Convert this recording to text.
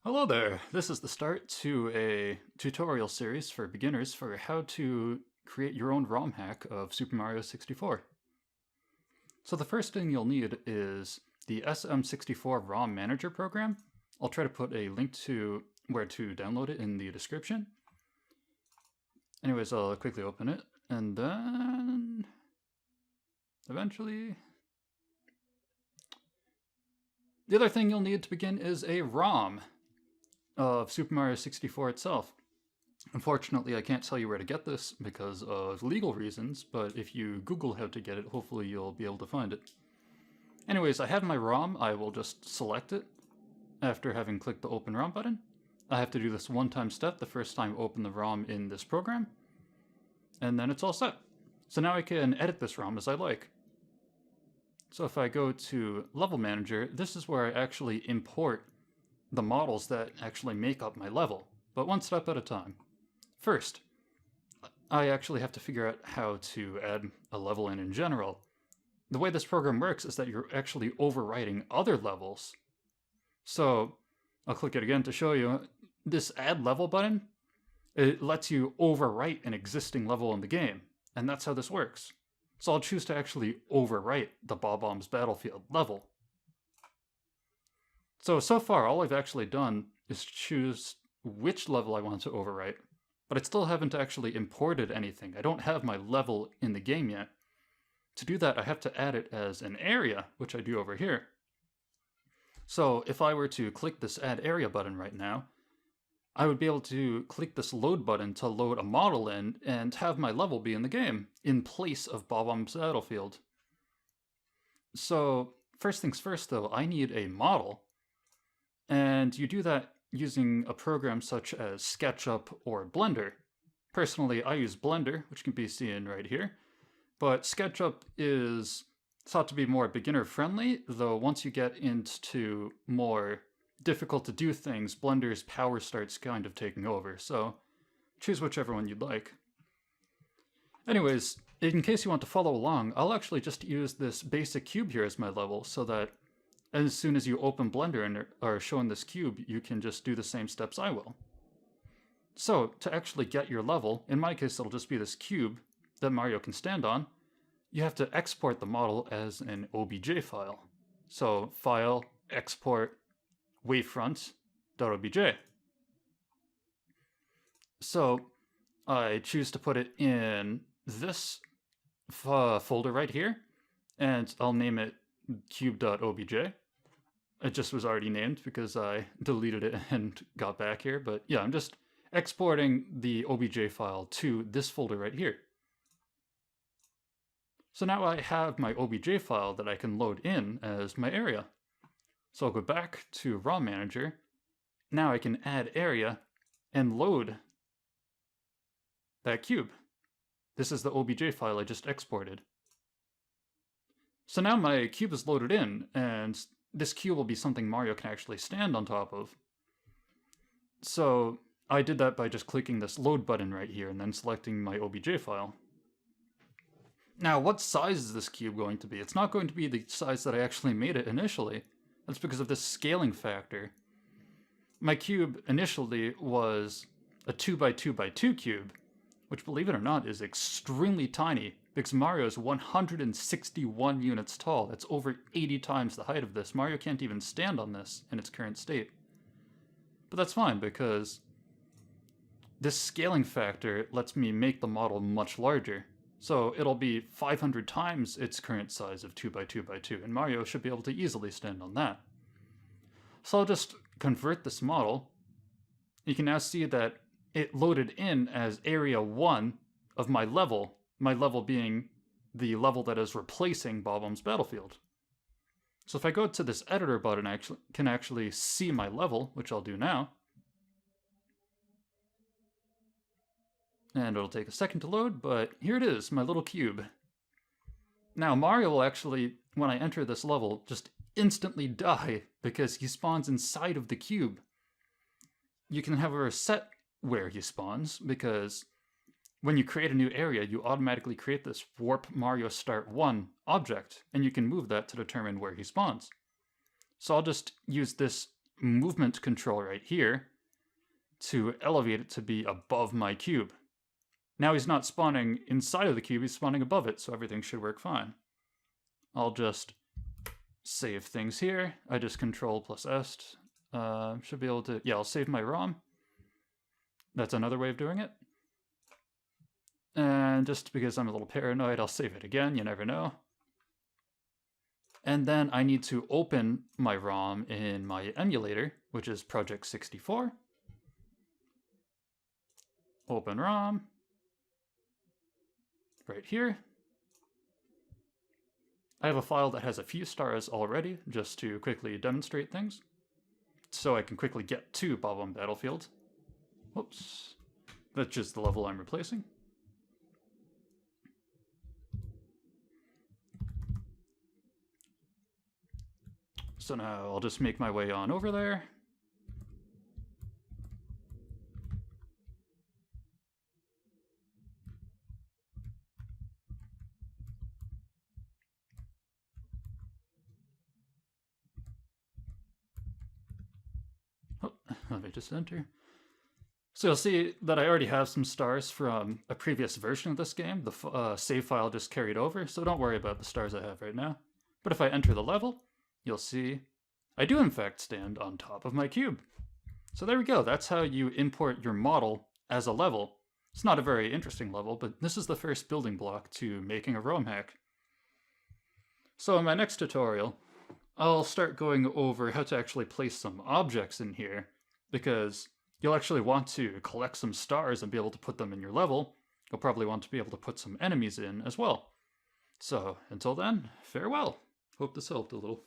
Hello there! This is the start to a tutorial series for beginners for how to create your own ROM hack of Super Mario 64. So the first thing you'll need is the Sm64 Rom Manager program. I'll try to put a link to where to download it in the description. Anyways, I'll quickly open it, and then eventually... The other thing you'll need to begin is a ROM of Super Mario 64 itself. Unfortunately, I can't tell you where to get this because of legal reasons, but if you Google how to get it, hopefully you'll be able to find it. Anyways, I have my ROM. I will just select it after having clicked the Open ROM button. I have to do this one-time step the first time I open the ROM in this program, and then it's all set. So now I can edit this ROM as I like. So if I go to Level Manager, this is where I actually import the models that actually make up my level, but one step at a time. First, I actually have to figure out how to add a level in general. The way this program works is that you're actually overwriting other levels. So I'll click it again to show you. This Add Level button, it lets you overwrite an existing level in the game, and that's how this works. So I'll choose to actually overwrite the Bob-ombs Battlefield level. So far, all I've actually done is choose which level I want to overwrite, but I still haven't actually imported anything. I don't have my level in the game yet. To do that, I have to add it as an area, which I do over here. So if I were to click this Add Area button right now, I would be able to click this Load button to load a model in and have my level be in the game, in place of Bob-ombs Battlefield. So first things first though, I need a model. And you do that using a program such as SketchUp or Blender. Personally, I use Blender, which can be seen right here. But SketchUp is thought to be more beginner-friendly, though once you get into more difficult to do things, Blender's power starts kind of taking over, so choose whichever one you'd like. Anyways, in case you want to follow along, I'll actually just use this basic cube here as my level, so that as soon as you open Blender and are shown this cube, you can just do the same steps I will. So, to actually get your level, in my case it'll just be this cube that Mario can stand on, you have to export the model as an OBJ file. So, File, Export, Wavefront.obj. So, I choose to put it in this folder right here, and I'll name it cube.obj. It just was already named because I deleted it and got back here, but yeah, I'm just exporting the OBJ file to this folder right here. So now I have my OBJ file that I can load in as my area. So I'll go back to ROM Manager. Now I can add area and load that cube. This is the OBJ file I just exported. So now my cube is loaded in, and this cube will be something Mario can actually stand on top of. So I did that by just clicking this load button right here and then selecting my OBJ file. Now, what size is this cube going to be? It's not going to be the size that I actually made it initially. That's because of this scaling factor. My cube initially was a 2x2x2 cube, which, believe it or not, is extremely tiny because Mario is 161 units tall. That's over 80 times the height of this. Mario can't even stand on this in its current state. But that's fine because this scaling factor lets me make the model much larger. So it'll be 500 times its current size of 2x2x2, and Mario should be able to easily stand on that. So I'll just convert this model. You can now see that it loaded in as area 1 of my level being the level that is replacing Bob-ombs Battlefield. So if I go to this editor button, I can actually see my level, which I'll do now. And it'll take a second to load, but here it is, my little cube. Now Mario will actually, when I enter this level, just instantly die because he spawns inside of the cube. You can however set where he spawns, because when you create a new area, you automatically create this Warp Mario Start 1 object, and you can move that to determine where he spawns. So I'll just use this movement control right here to elevate it to be above my cube. Now he's not spawning inside of the cube, he's spawning above it, so everything should work fine. I'll just save things here. I just Control plus S. Should be able to, yeah, I'll save my ROM. That's another way of doing it. And just because I'm a little paranoid, I'll save it again, you never know. And then I need to open my ROM in my emulator, which is Project 64. Open ROM. Right here. I have a file that has a few stars already, just to quickly demonstrate things. So I can quickly get to Bob-omb Battlefield. Whoops. That's just the level I'm replacing. So now I'll just make my way on over there. Oh, let me just enter. So you'll see that I already have some stars from a previous version of this game. The save file just carried over, so don't worry about the stars I have right now. But if I enter the level, you'll see I do in fact stand on top of my cube. So there we go, that's how you import your model as a level. It's not a very interesting level, but this is the first building block to making a ROMHack. So in my next tutorial, I'll start going over how to actually place some objects in here, because you'll actually want to collect some stars and be able to put them in your level. You'll probably want to be able to put some enemies in as well. So until then, farewell. Hope this helped a little.